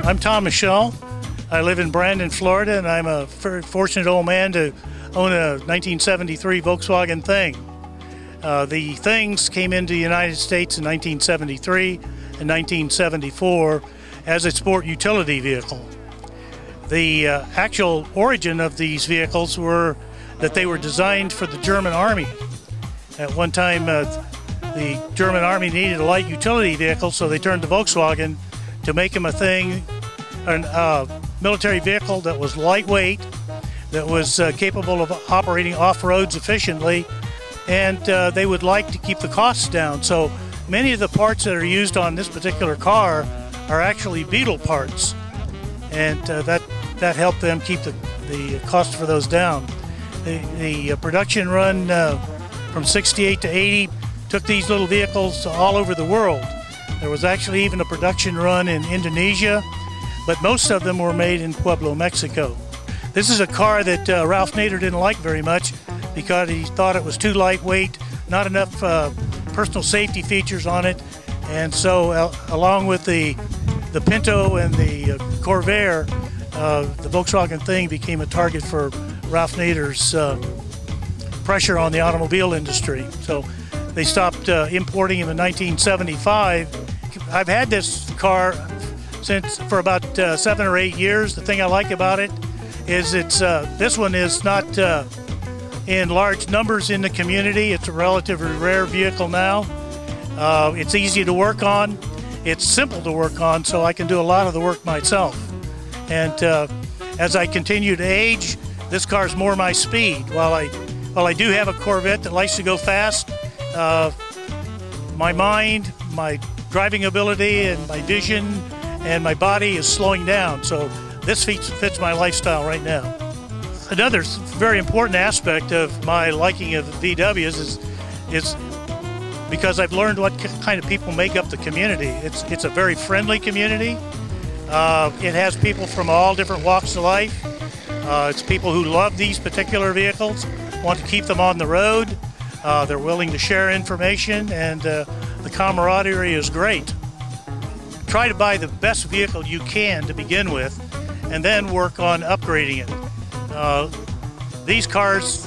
I'm Tom Michelle. I live in Brandon, Florida, and I'm a very fortunate old man to own a 1973 Volkswagen Thing. The Things came into the United States in 1973 and 1974 as a sport utility vehicle. The actual origin of these vehicles were that they were designed for the German Army. At one time, the German Army needed a light utility vehicle, so they turned to Volkswagen to make them a military vehicle that was lightweight, that was capable of operating off-roads efficiently, and they would like to keep the costs down. So many of the parts that are used on this particular car are actually Beetle parts, and that helped them keep the cost for those down. The production run from 68 to 80 took these little vehicles all over the world. There was actually even a production run in Indonesia, but most of them were made in Pueblo, Mexico. This is a car that Ralph Nader didn't like very much because he thought it was too lightweight, not enough personal safety features on it, and so along with the Pinto and the Corvair, the Volkswagen Thing became a target for Ralph Nader's pressure on the automobile industry. So they stopped importing them in 1975. I've had this car for about 7 or 8 years. The thing I like about it is this one is not in large numbers in the community. It's a relatively rare vehicle now. It's easy to work on. It's simple to work on, so I can do a lot of the work myself. And as I continue to age, this car's more my speed. While I do have a Corvette that likes to go fast, my mind, my driving ability, and my vision, and my body is slowing down. So this fits my lifestyle right now. Another very important aspect of my liking of VWs is because I've learned what kind of people make up the community. It's a very friendly community. It has people from all different walks of life. It's people who love these particular vehicles, want to keep them on the road. They're willing to share information, and the camaraderie is great. Try to buy the best vehicle you can to begin with, and then work on upgrading it. These cars,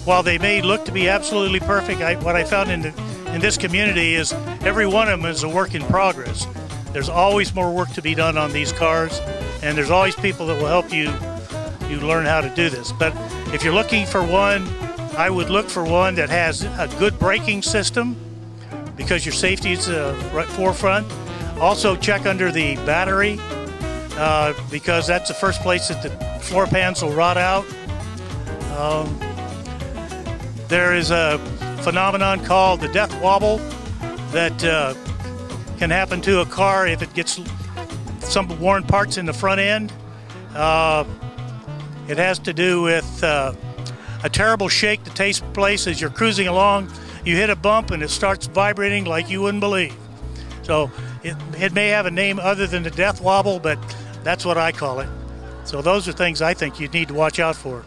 while they may look to be absolutely perfect, what I found in this community is every one of them is a work in progress. There's always more work to be done on these cars, and there's always people that will help you learn how to do this. But if you're looking for one, I would look for one that has a good braking system, because your safety is right forefront. Also check under the battery, because that's the first place that the floor pans will rot out. There is a phenomenon called the death wobble that can happen to a car if it gets some worn parts in the front end. It has to do with a terrible shake that takes place as you're cruising along. You hit a bump and it starts vibrating like you wouldn't believe. So it may have a name other than the death wobble, but that's what I call it. So those are things I think you need to watch out for.